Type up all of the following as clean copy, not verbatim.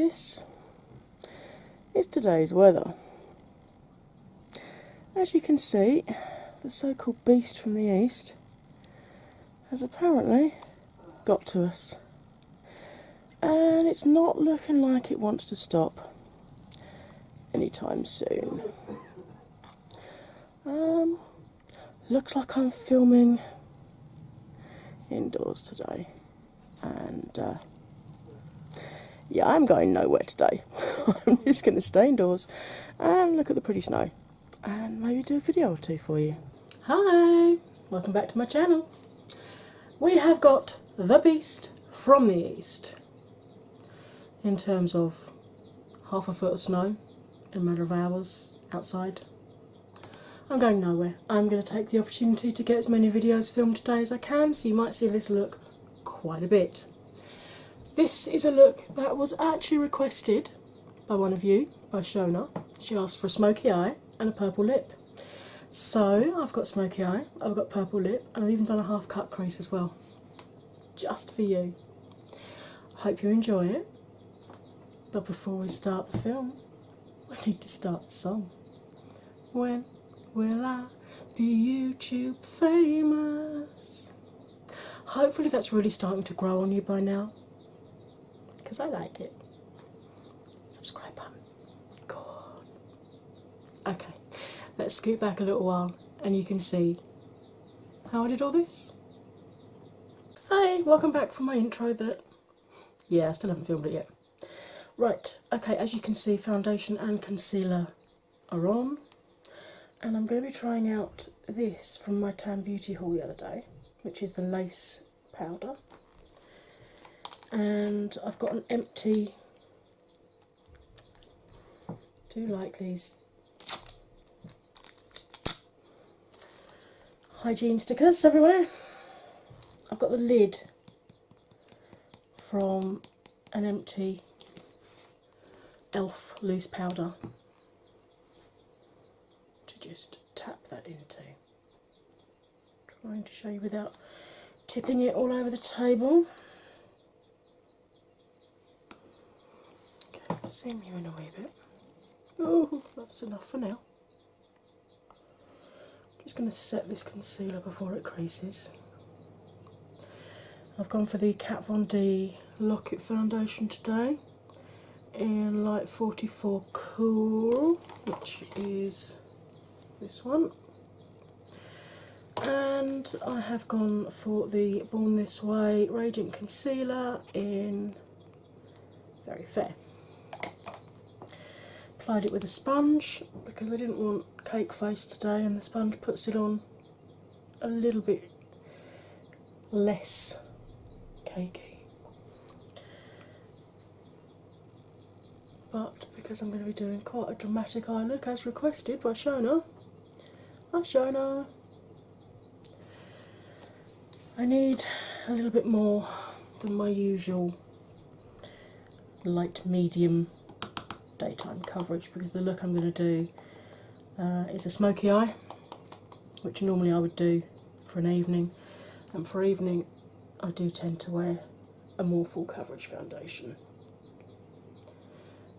this is today's weather. As you can see, the so-called beast from the east has apparently got to us, and it's not looking like it wants to stop anytime soon. Looks like I'm filming indoors today, and yeah, I'm going nowhere today. I'm just going to stay indoors and look at the pretty snow and maybe do a video or two for you. Hi, welcome back to my channel. We have got the beast from the east in terms of half a foot of snow in a matter of hours outside. I'm going nowhere. I'm going to take the opportunity to get as many videos filmed today as I can, so you might see this look quite a bit. This is a look that was actually requested by one of you, by Shona. She asked for a smoky eye and a purple lip. So I've got smoky eye, I've got purple lip, and I've even done a half cut crease as well. Just for you. I hope you enjoy it. But before we start the film, we need to start the song. When will I be YouTube famous? Hopefully that's really starting to grow on you by now, because I like it. Subscribe button. Go on. Okay, let's scoot back a little while and you can see how I did all this. Hi, welcome back from my intro that, yeah, I still haven't filmed it yet. Right, okay, as you can see, foundation and concealer are on. And I'm going to be trying out this from my Tan Beauty haul the other day, which is the lace powder. And I've got an empty, do like these hygiene stickers everywhere. I've got the lid from an empty e.l.f. loose powder to just tap that into. Trying to show you without tipping it all over the table. Okay, zoom you in a wee bit. Oh, that's enough for now. Just going to set this concealer before it creases. I've gone for the Kat Von D Lock-It foundation today in Light 44 Cool, which is this one. And I have gone for the Born This Way Radiant Concealer in Very Fair. Applied it with a sponge because I didn't want cake face today, and the sponge puts it on a little bit less cakey. But because I'm going to be doing quite a dramatic eye look as requested by Shona, hi Shona, I need a little bit more than my usual light medium daytime coverage, because the look I'm going to do is a smoky eye, which normally I would do for an evening, and for evening I do tend to wear a more full coverage foundation.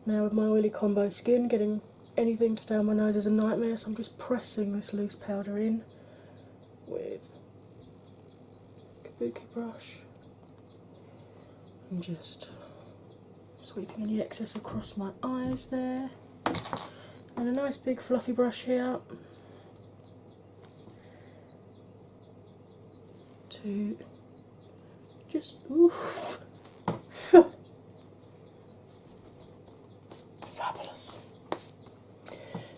Now with my oily combo skin, getting anything to stay on my nose is a nightmare, so I'm just pressing this loose powder in with a kabuki brush and just sweeping any excess across my eyes there, and a nice big fluffy brush here to just oof. Fabulous.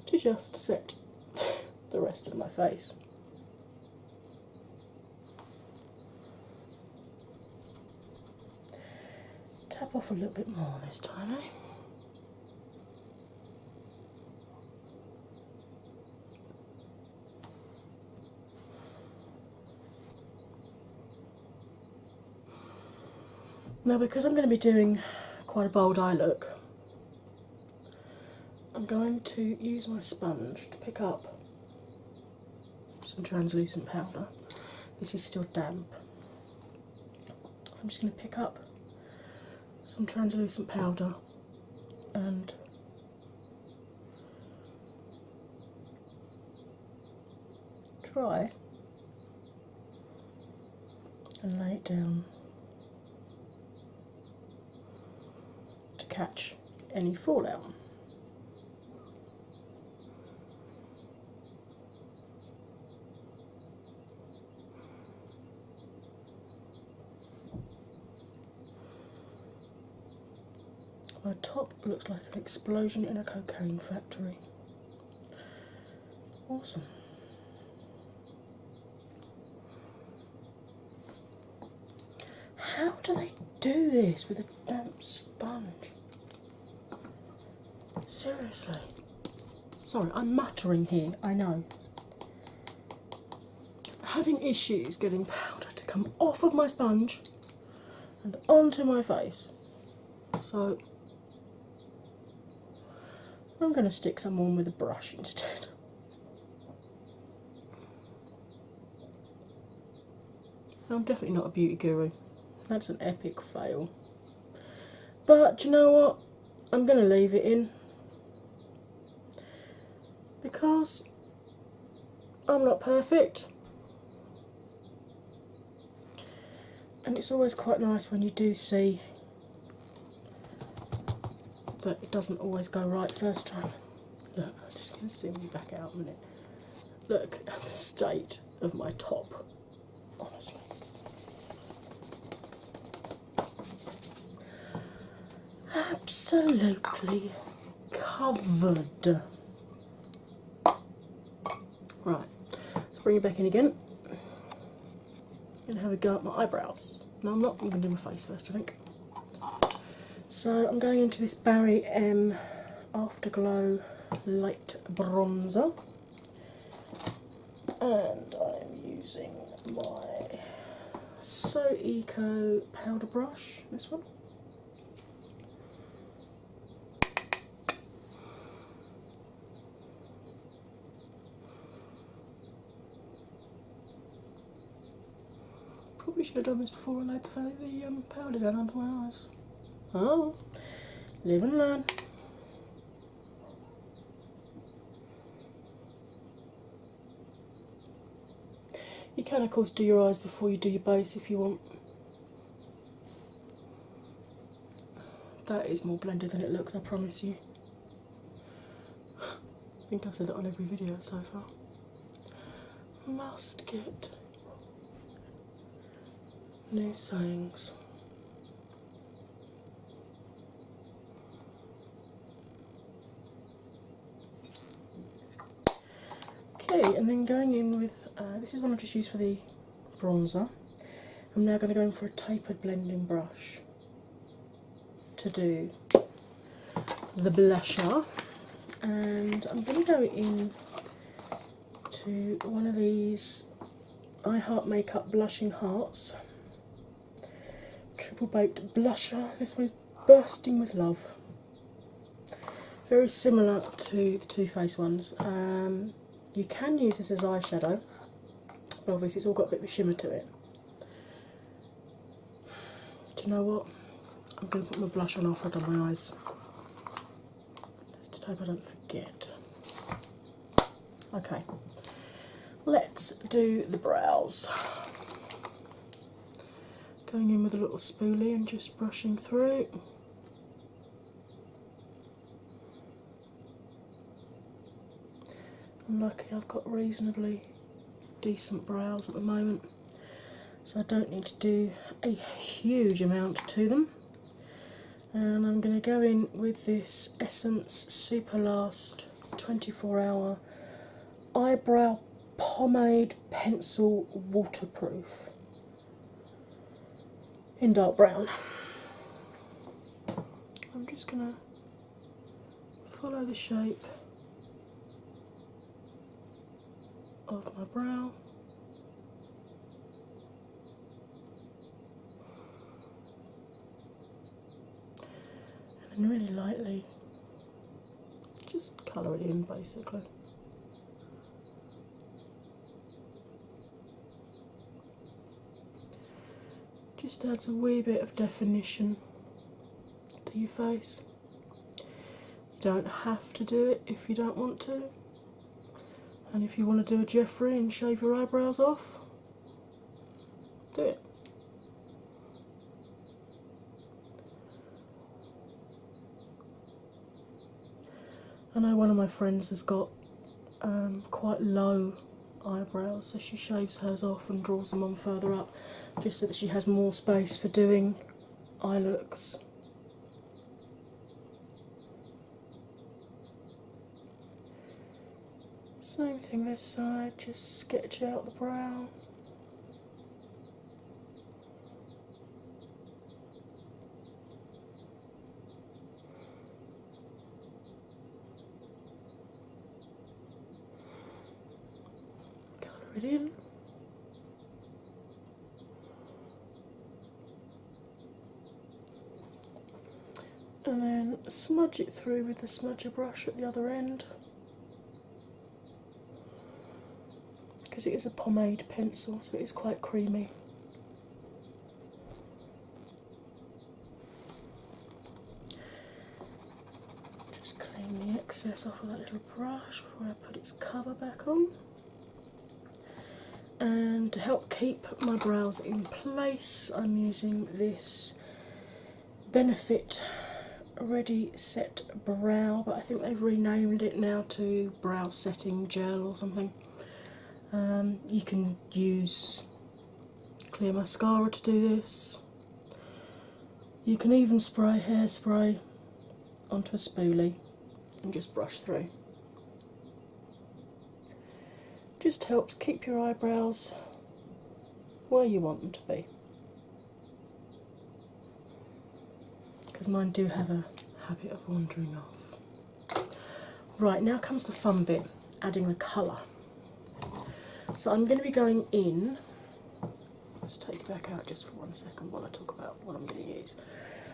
To just set the rest of my face. Tap off a little bit more this time, eh? Now, because I'm going to be doing quite a bold eye look, I'm going to use my sponge to pick up some translucent powder. This is still damp. I'm just going to pick up some translucent powder and try and lay it down to catch any fallout. My top looks like an explosion in a cocaine factory. Awesome. How do they do this with a damp sponge? Seriously. Sorry, I'm muttering here, I know. Having issues getting powder to come off of my sponge and onto my face. So I'm going to stick some on with a brush instead. I'm definitely not a beauty guru. That's an epic fail. But do you know what? I'm going to leave it in. Because I'm not perfect. And it's always quite nice when you do see that it doesn't always go right first time. Look, I'm just going to zoom you back out a minute. Look at the state of my top, honestly. Absolutely covered. Right, let's bring it back in again and have a go at my eyebrows. No, I'm not. I'm going to do my face first, I think. So I'm going into this Barry M Afterglow Light Bronzer, and I'm using my So Eco powder brush, this one. Probably should have done this before I laid the powder down under my eyes. Oh, live and learn. You can, of course, do your eyes before you do your base if you want. That is more blended than it looks, I promise you. I think I've said that on every video so far. Must get new sayings. Okay, and then going in with, this is one I've just used for the bronzer. I'm now going to go in for a tapered blending brush to do the blusher, and I'm going to go in to one of these I Heart Makeup Blushing Hearts Triple Baked Blusher. This one is Bursting with Love. Very similar to the Too Faced ones. You can use this as eyeshadow, but obviously it's all got a bit of a shimmer to it. Do you know what? I'm going to put my blush on after I've done my eyes, just to hope I don't forget. Okay, let's do the brows. Going in with a little spoolie and just brushing through. I'm lucky I've got reasonably decent brows at the moment, so I don't need to do a huge amount to them. And I'm going to go in with this Essence Super Last 24-hour Eyebrow Pomade Pencil Waterproof in dark brown. I'm just going to follow the shape of my brow. And then really lightly just colour it in, basically. Just adds a wee bit of definition to your face. don't have to do it if you don't want to. And if you want to do a Jeffrey and shave your eyebrows off, do it. I know one of my friends has got quite low eyebrows, so she shaves hers off and draws them on further up just so that she has more space for doing eye looks. Same thing this side, just sketch out the brow. Colour it in. And then smudge it through with the smudger brush at the other end. Because it is a pomade pencil, so it is quite creamy. Just clean the excess off of that little brush before I put its cover back on. And to help keep my brows in place, I'm using this Benefit Ready Set Brow, but I think they've renamed it now to Brow Setting Gel or something. You can use clear mascara to do this. You can even spray hairspray onto a spoolie and just brush through. Just helps keep your eyebrows where you want them to be. Because mine do have a habit of wandering off. Right, now comes the fun bit, adding the colour. So I'm going to be going in, let's take it back out just for 1 second while I talk about what I'm going to use.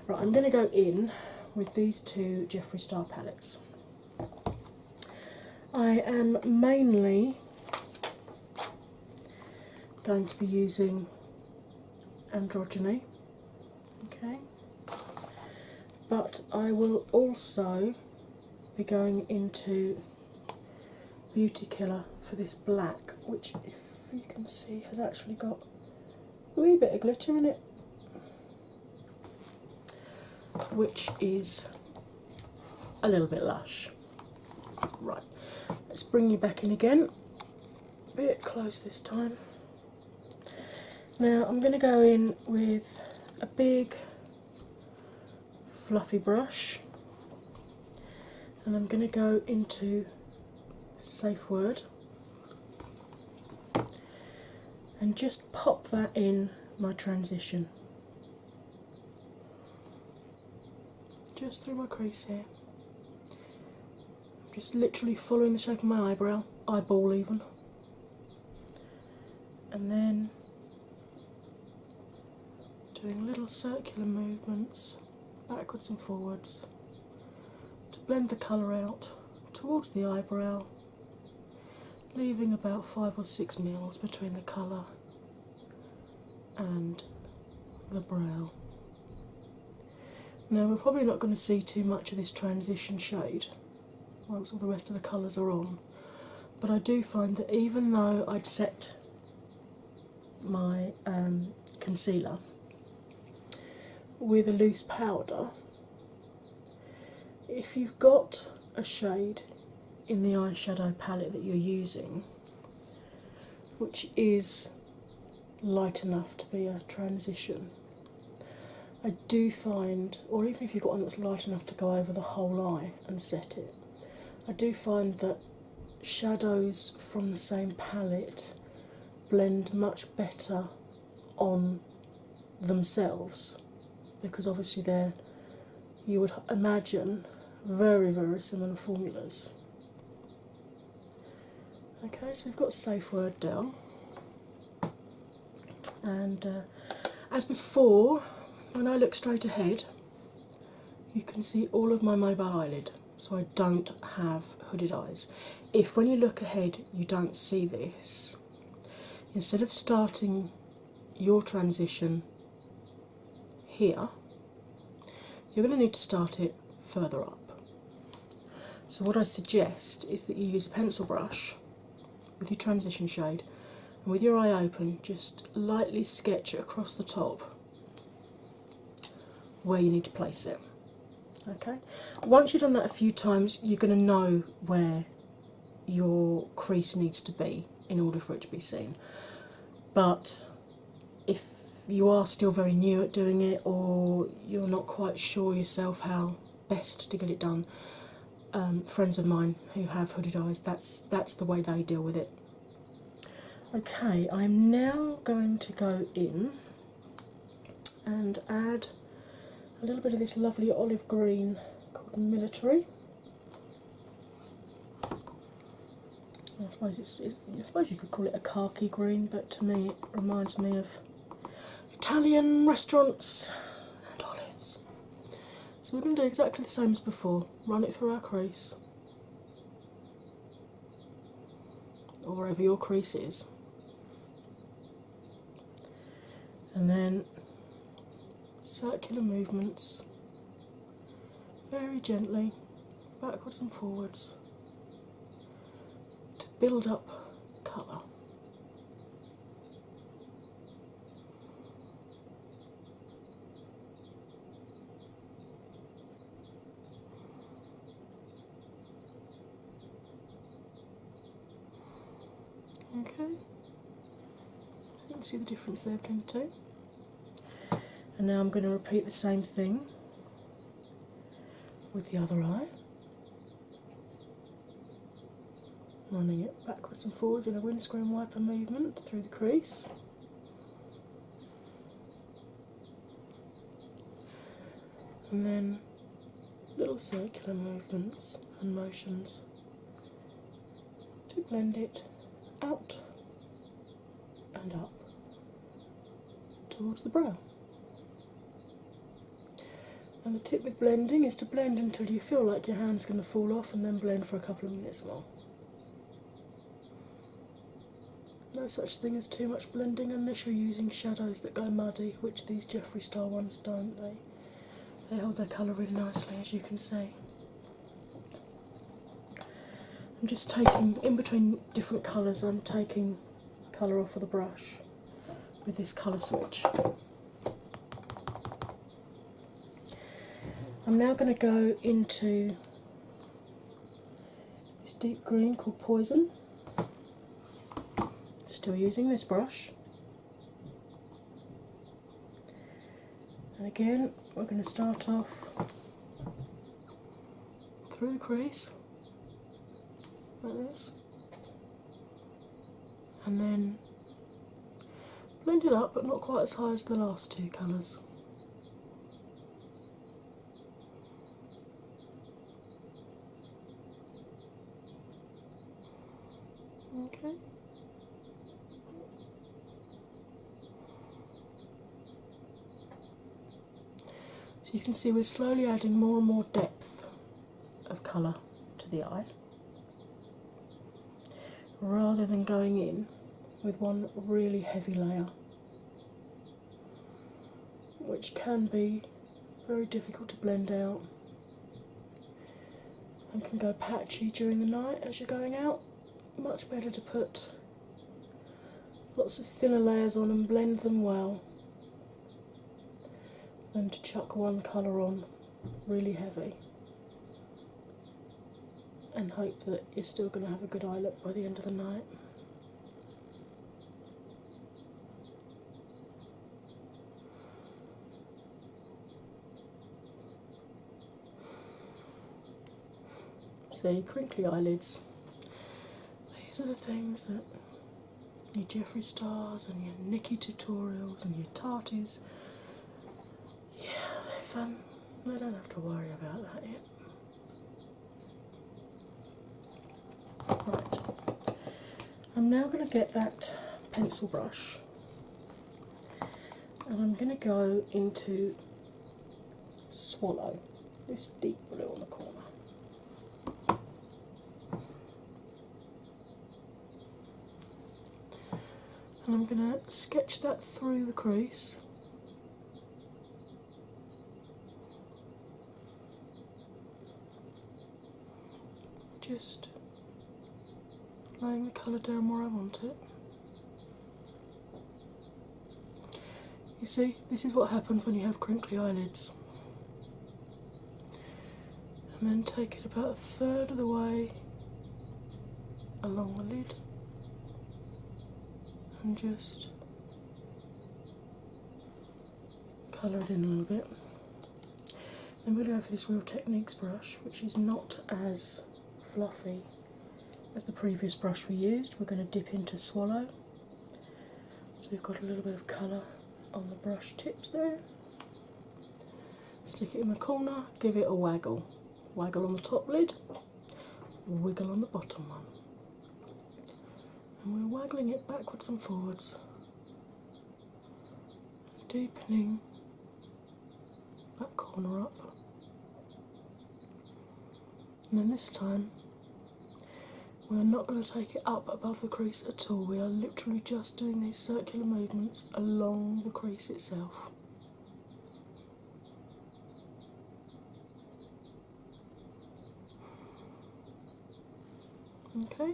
Right, I'm going to go in with these two Jeffree Star palettes. I am mainly going to be using Androgyny, okay, but I will also be going into Beauty Killer for this black, which, if you can see, has actually got a wee bit of glitter in it, which is a little bit lush. Right, let's bring you back in again, a bit close this time. Now I'm going to go in with a big fluffy brush, and I'm going to go into Safe Word and just pop that in my transition, just through my crease here. I'm just literally following the shape of my eyebrow, eyeball even, and then doing little circular movements backwards and forwards to blend the colour out towards the eyebrow, leaving about 5 or 6 mils between the colour and the brow. Now, we're probably not going to see too much of this transition shade once all the rest of the colours are on, but I do find that even though I'd set my concealer with a loose powder, if you've got a shade in the eyeshadow palette that you're using which is light enough to be a transition, I do find, or even if you've got one that's light enough to go over the whole eye and set it, I do find that shadows from the same palette blend much better on themselves, because obviously they're, you would imagine, very, very similar formulas. Okay, so we've got Safe Word down, and as before, when I look straight ahead, you can see all of my mobile eyelid, so I don't have hooded eyes. If when you look ahead you don't see this, instead of starting your transition here, you're going to need to start it further up. So what I suggest is that you use a pencil brush with your transition shade, and with your eye open, just lightly sketch across the top where you need to place it. Okay? Once you've done that a few times, you're going to know where your crease needs to be in order for it to be seen. But if you are still very new at doing it, or you're not quite sure yourself how best to get it done, friends of mine who have hooded eyes, that's the way they deal with it. Okay, I'm now going to go in and add a little bit of this lovely olive green called Military. I suppose you could call it a khaki green, but to me it reminds me of Italian restaurants and olives. So we're going to do exactly the same as before. Run it through our crease, or wherever your crease is, and then circular movements, very gently, backwards and forwards, to build up colour. Okay, so you can see the difference there between the two. And now I'm going to repeat the same thing with the other eye, running it backwards and forwards in a windscreen wiper movement through the crease. And then little circular movements and motions to blend it out and up towards the brow. And the tip with blending is to blend until you feel like your hand's going to fall off, and then blend for a couple of minutes more. No such thing as too much blending unless you're using shadows that go muddy, which these Jeffree Star ones don't. They hold their colour really nicely, as you can see. I'm just taking, in between different colours, I'm taking colour off of the brush with this colour switch. I'm now going to go into this deep green called Poison. Still using this brush. And again, we're going to start off through the crease, like this, and then blend it up, but not quite as high as the last two colours. Okay. So you can see we're slowly adding more and more depth of colour to the eye, rather than going in with one really heavy layer, which can be very difficult to blend out and can go patchy during the night as you're going out. Much better to put lots of thinner layers on and blend them well than to chuck one colour on really heavy and hope that you're still going to have a good eye look by the end of the night. See, crinkly eyelids. These are the things that your Jeffree Stars and your Nikki tutorials and your Tarties, yeah, they don't have to worry about that yet. Right, I'm now going to get that pencil brush and I'm going to go into Swallow, this deep blue on the corner. And I'm going to sketch that through the crease. just laying the colour down where I want it. You see, this is what happens when you have crinkly eyelids. And then take it about a third of the way along the lid and just colour it in a little bit. Then we're going to go for this Real Techniques brush, which is not as fluffy as the previous brush we used. We're going to dip into Swallow. So we've got a little bit of colour on the brush tips there. Stick it in the corner, give it a waggle. Waggle on the top lid, wiggle on the bottom one. And we're waggling it backwards and forwards, deepening that corner up. And then this time, we're not going to take it up above the crease at all. We are literally just doing these circular movements along the crease itself. Okay.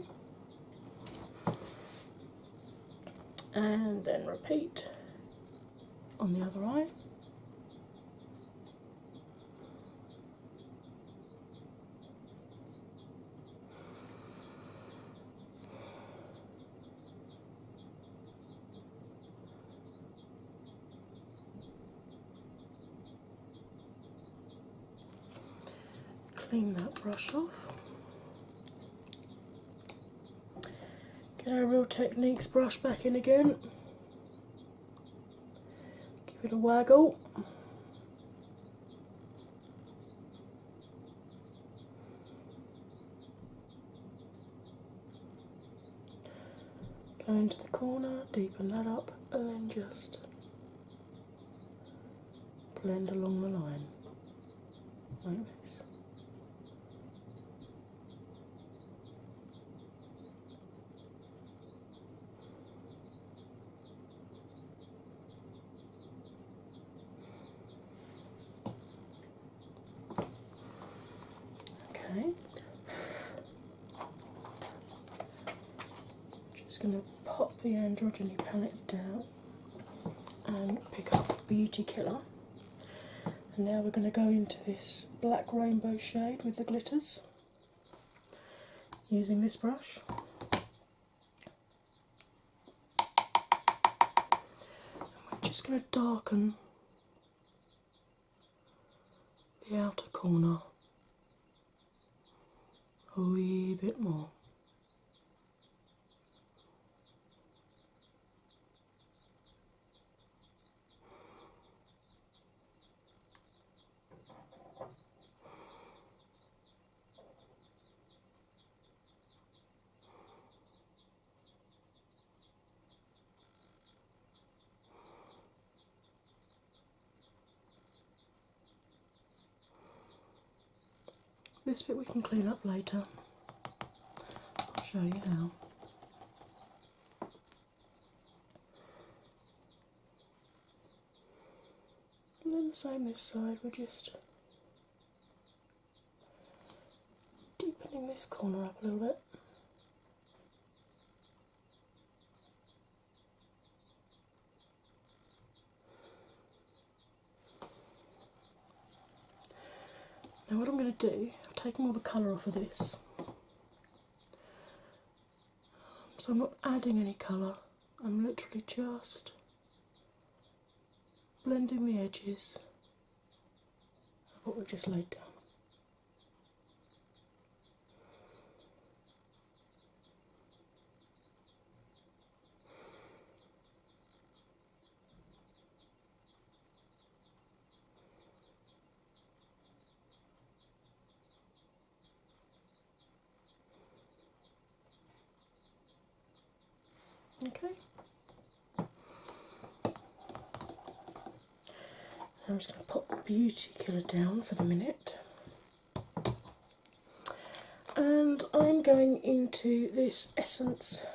And then repeat on the other eye. Clean that brush off. Get our Real Techniques brush back in again. Give it a waggle. Go into the corner, deepen that up, and then just blend along the line like this. Okay. Just going to pop the Androgyny palette down and pick up Beauty Killer. And now we're going to go into this black rainbow shade with the glitters using this brush. And we're just going to darken the outer corner a wee bit more. This bit we can clean up later. I'll show you how. And then the same this side, we're just deepening this corner up a little bit. Now what I'm going to do, I've taken all the colour off of this, so I'm not adding any colour, I'm literally just blending the edges of what we've just laid down. Okay. I'm just going to pop Beauty Killer down for the minute. And I'm going into this Essence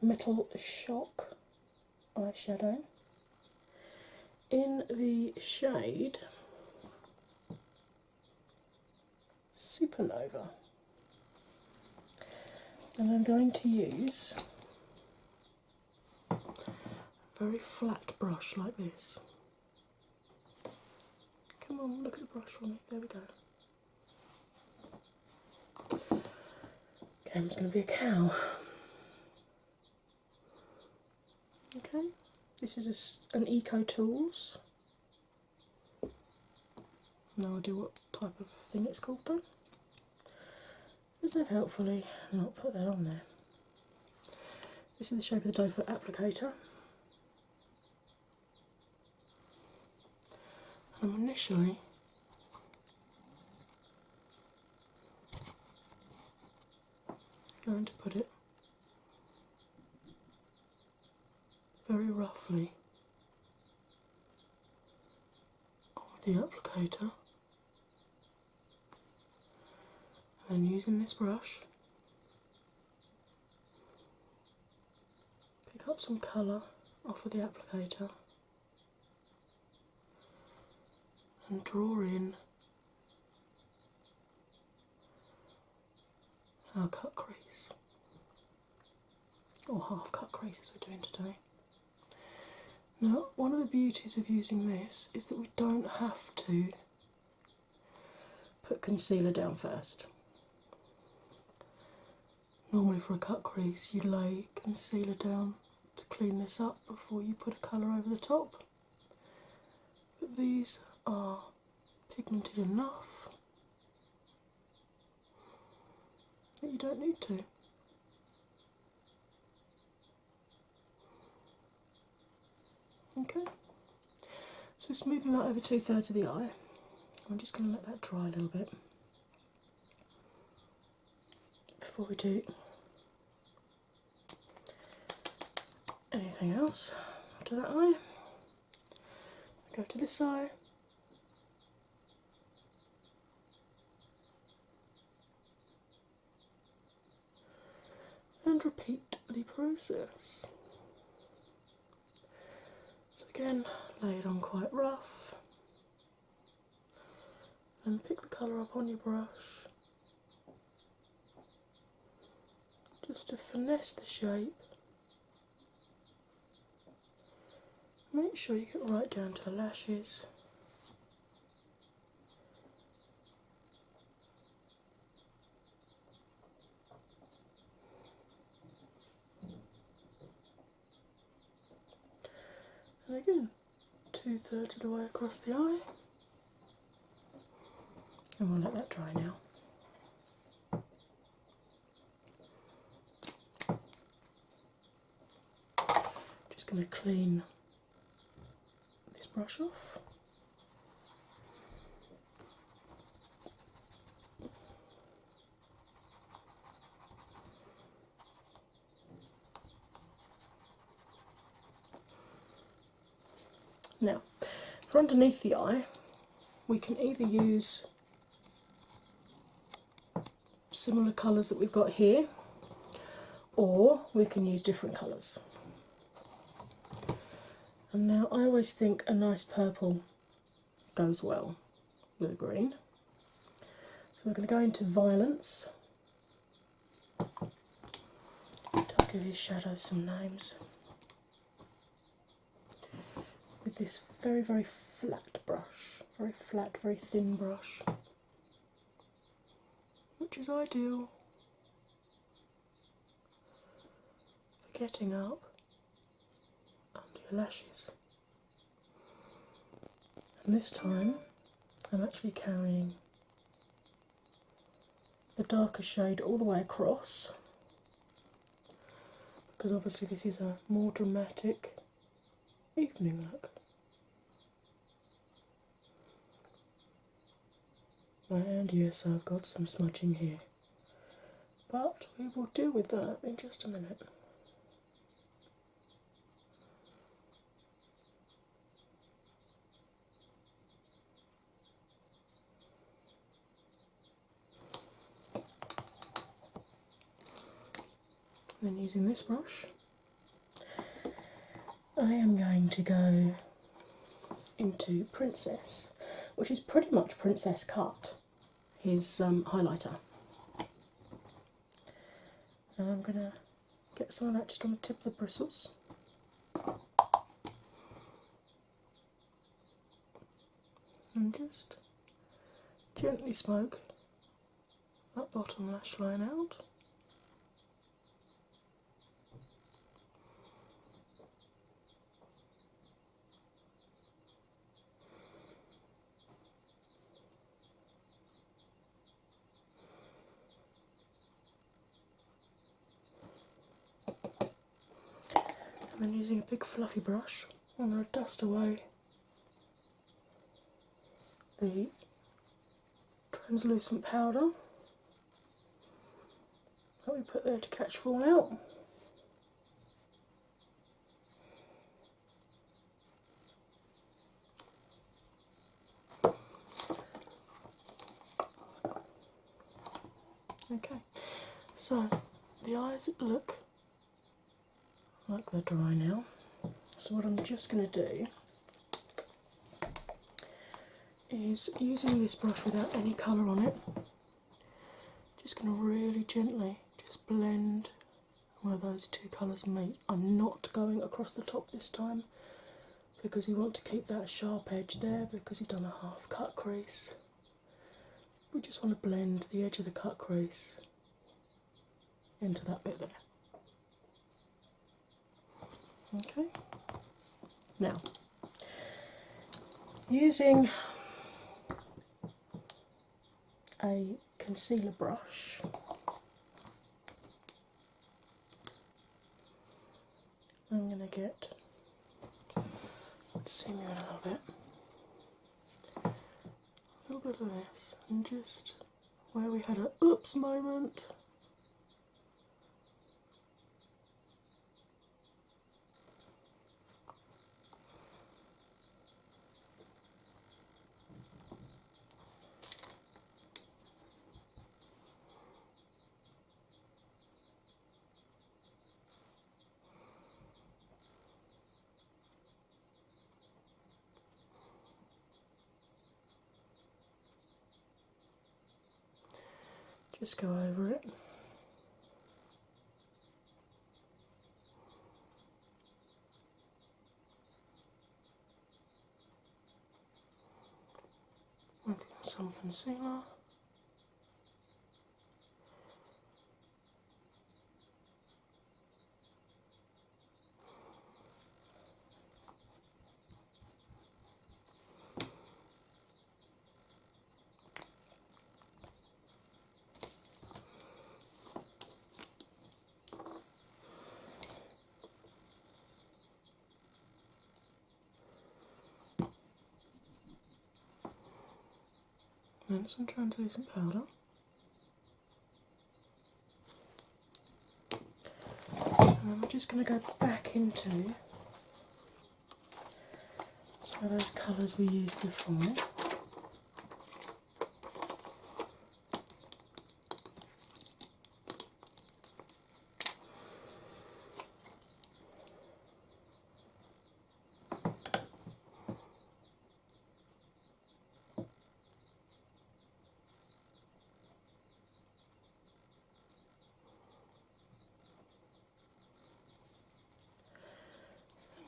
Metal Shock eyeshadow in the shade Supernova. And I'm going to use a very flat brush like this. Come on, look at the brush for me. There we go. Okay, I'm just going to be a cow. Okay, this is an Eco Tools. No idea what type of thing it's called though. Because they've helpfully not put that on there. This is the shape of the doe foot applicator. And I'm initially going to put it very roughly on the applicator, and using this brush pick up some colour off of the applicator and draw in our cut crease, or half cut crease as we're doing today. Now, one of the beauties of using this is that we don't have to put concealer down first. Normally for a cut crease you lay concealer down to clean this up before you put a colour over the top. But these are pigmented enough that you don't need to. Okay, so we're smoothing that over 2/3 of the eye. I'm just going to let that dry a little bit before we do anything else. After that eye, go to this eye, and repeat the process. So again, lay it on quite rough, and pick the colour up on your brush, just to finesse the shape. Make sure you get right down to the lashes. And again, 2/3 of the way across the eye. And we'll let that dry now. Just going to clean this brush off. Now, for underneath the eye, we can either use similar colours that we've got here, or we can use different colours. And now I always think a nice purple goes well with a green. So we're going to go into Violence. It does give his shadows some names. With this very, very flat brush. Very flat, very thin brush. Which is ideal for getting up under your lashes. And this time I'm actually carrying the darker shade all the way across, because obviously this is a more dramatic evening look. And yes, I've got some smudging here, but we will deal with that in just a minute. Then using this brush, I am going to go into Princess, which is pretty much Princess Cut his highlighter. And I'm going to get some of that just on the tip of the bristles. And just gently smoke that bottom lash line out. And then using a big fluffy brush, I'm going to dust away the translucent powder that we put there to catch fallout. Okay, so the eyes look like they're dry now. So what I'm just going to do is, using this brush without any colour on it, just going to really gently just blend where those two colours meet. I'm not going across the top this time because we want to keep that sharp edge there because you've done a half cut crease. We just want to blend the edge of the cut crease into that bit there. Okay, now using a concealer brush, I'm going to get, let's zoom in a little bit, a little bit of this, and just where we had a oops moment, just go over it. With some concealer. And some translucent powder. And I'm just going to go back into some of those colours we used before.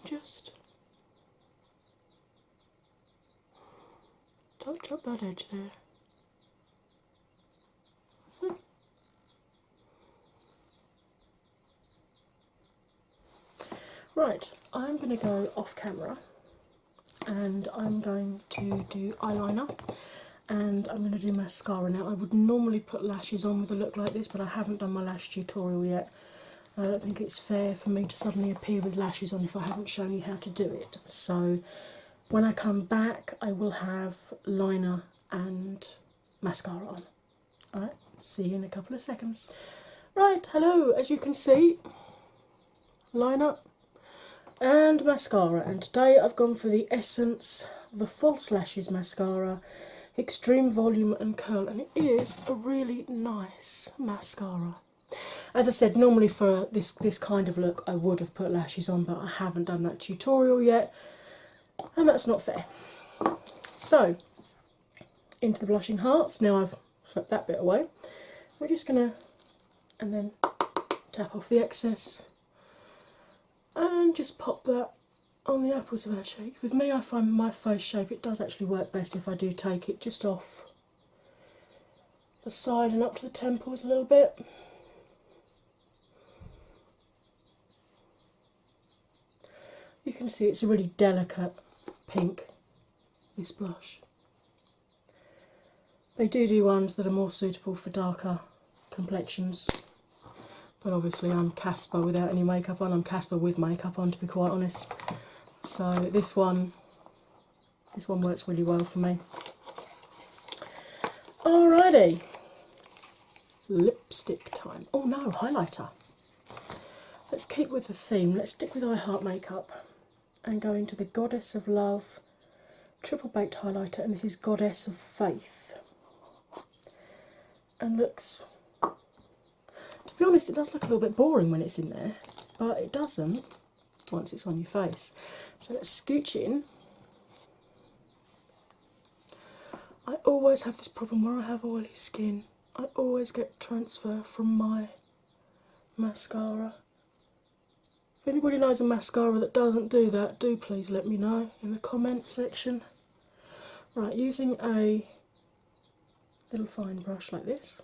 Just touch up that edge there. Right, I'm going to go off camera and I'm going to do eyeliner and I'm going to do mascara. Now, I would normally put lashes on with a look like this, but I haven't done my lash tutorial yet. I don't think it's fair for me to suddenly appear with lashes on if I haven't shown you how to do it. So when I come back, I will have liner and mascara on. Alright, see you in a couple of seconds. Right, hello, as you can see, liner and mascara. And today I've gone for the Essence, the False Lashes Mascara, Extreme Volume and Curl. And it is a really nice mascara. As I said, normally for this kind of look I would have put lashes on, but I haven't done that tutorial yet, and that's not fair. So, into the blushing hearts. Now I've swept that bit away. We're just going to, and then tap off the excess and just pop that on the apples of our cheeks. With me, I find with my face shape it does actually work best if I do take it just off the side and up to the temples a little bit. You can see it's a really delicate pink, this blush. They do ones that are more suitable for darker complexions, but obviously I'm Casper without any makeup on. I'm Casper with makeup on, to be quite honest. So this one works really well for me. Alrighty, lipstick time. Oh no, highlighter. Let's keep with the theme. Let's stick with I Heart Makeup and go into the Goddess of Love Triple Baked Highlighter, and this is Goddess of Faith. And looks, to be honest, it does look a little bit boring when it's in there, but it doesn't once it's on your face. So let's scooch in. I always have this problem where I have oily skin. I always get transfer from my mascara. If anybody knows a mascara that doesn't do that, do please let me know in the comment section. Right, using a little fine brush like this,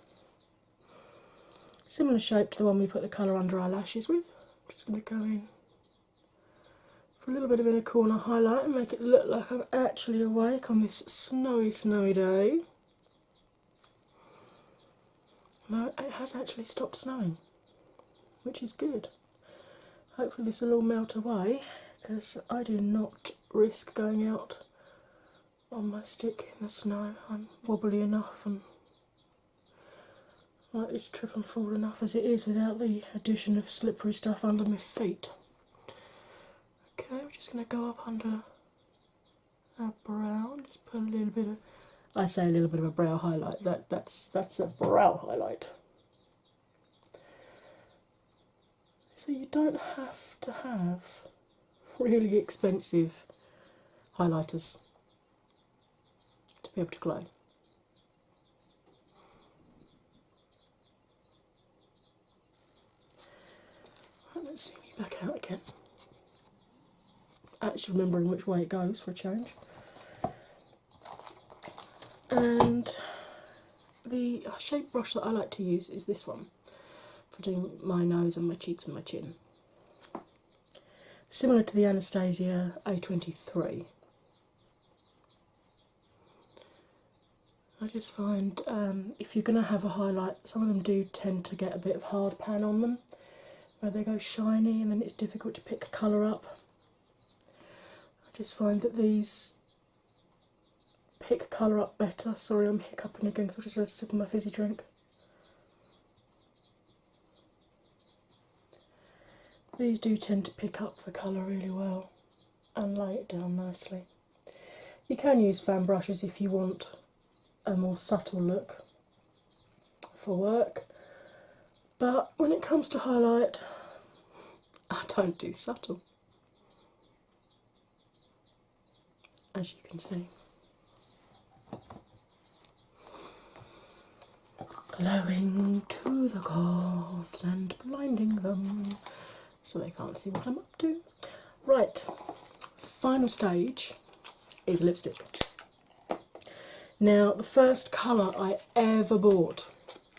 similar shape to the one we put the colour under our lashes with. I'm just going to go in for a little bit of inner corner highlight and make it look like I'm actually awake on this snowy, snowy day. No, it has actually stopped snowing, which is good. Hopefully this will all melt away, because I do not risk going out on my stick in the snow. I'm wobbly enough and likely to trip and fall enough as it is without the addition of slippery stuff under my feet. Okay, we're just going to go up under our brow and just put a little bit of, I say a little bit of a brow highlight, that's a brow highlight. So you don't have to have really expensive highlighters to be able to glow. Right, let's see me back out again. Actually remembering which way it goes for a change. And the shape brush that I like to use is this one for doing my nose and my cheeks and my chin. Similar to the Anastasia A23. I just find if you're going to have a highlight, some of them do tend to get a bit of hard pan on them, where they go shiny and then it's difficult to pick colour up. I just find that these pick colour up better. Sorry, I'm hiccuping again because I just had a sip of my fizzy drink. These do tend to pick up the colour really well and lay it down nicely. You can use fan brushes if you want a more subtle look for work, but when it comes to highlight, I don't do subtle, as you can see. Glowing to the gods and blinding them so they can't see what I'm up to. Right, final stage is lipstick. Now, the first colour I ever bought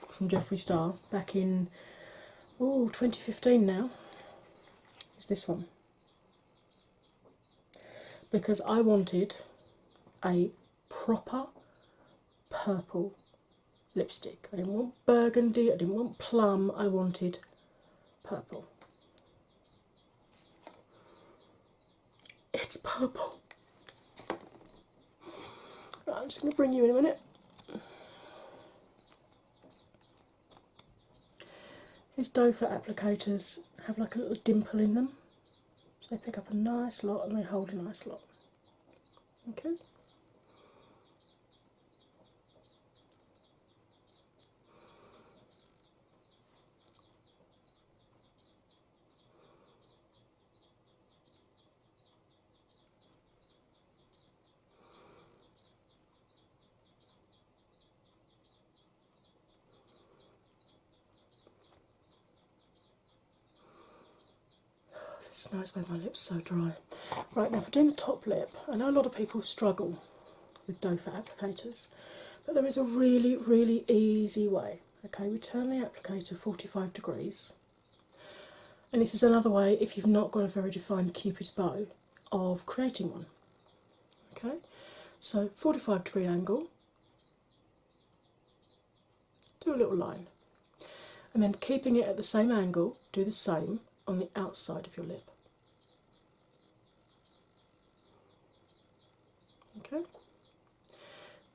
from Jeffree Star back in 2015 now is this one, because I wanted a proper purple lipstick. I didn't want burgundy, I didn't want plum, I wanted purple. It's purple. Right, I'm just going to bring you in a minute. These doe foot applicators have like a little dimple in them, so they pick up a nice lot and they hold a nice lot. Okay. the snow's made my lips so dry. Right, now for doing the top lip, I know a lot of people struggle with doe foot applicators, but there is a really, really easy way. Okay, we turn the applicator 45 degrees, and this is another way, if you've not got a very defined cupid's bow, of creating one. Okay, so 45-degree angle, do a little line, and then keeping it at the same angle, do the same on the outside of your lip. Okay,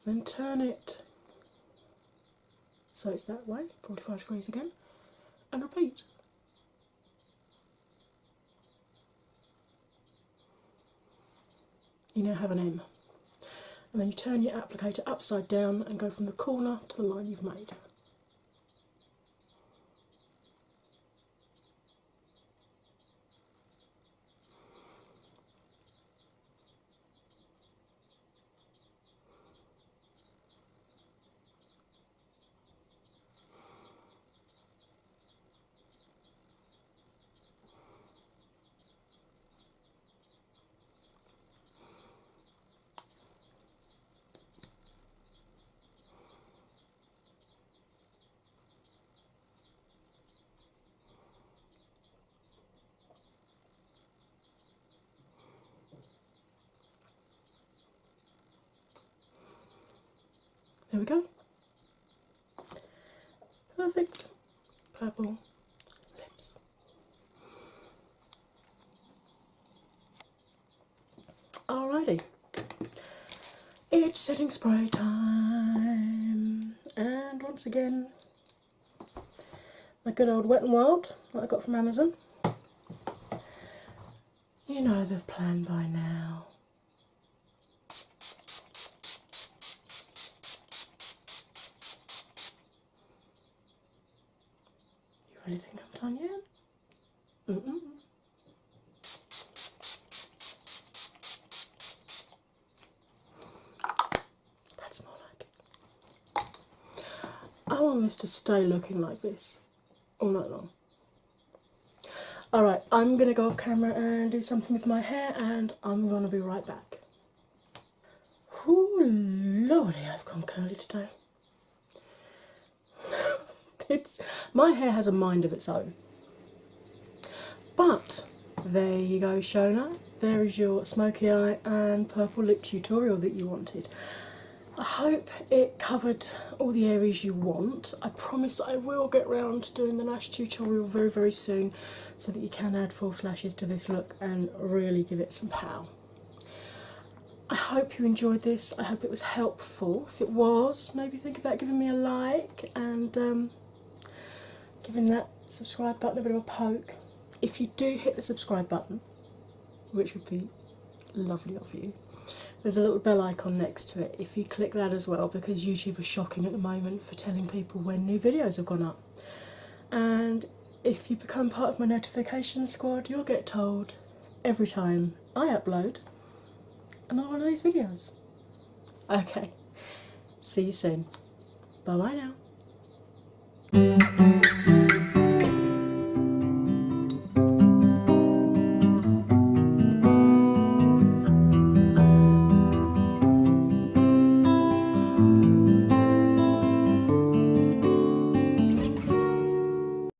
then turn it so it's that way, 45 degrees again, and repeat. You now have an M. And then you turn your applicator upside down and go from the corner to the line you've made. There we go. Perfect purple lips. Alrighty. It's setting spray time. And once again, my good old Wet n Wild that I got from Amazon. You know the plan by now. You really think I'm done yet? Mm-mm. That's more like it. I want this to stay looking like this all night long. Alright, I'm going to go off camera and do something with my hair, and I'm going to be right back. Ooh, lordy, I've gone curly today. My hair has a mind of its own. But there you go, Shona. There is your smoky eye and purple lip tutorial that you wanted. I hope it covered all the areas you want. I promise I will get round to doing the lash tutorial very, very soon so that you can add false lashes to this look and really give it some pow. I hope you enjoyed this. I hope it was helpful. If it was, maybe think about giving me a like and giving that subscribe button a bit of a poke. If you do hit the subscribe button, which would be lovely of you, there's a little bell icon next to it. If you click that as well, because YouTube is shocking at the moment for telling people when new videos have gone up. And if you become part of my notification squad, you'll get told every time I upload another one of these videos. Okay, see you soon. Bye bye now.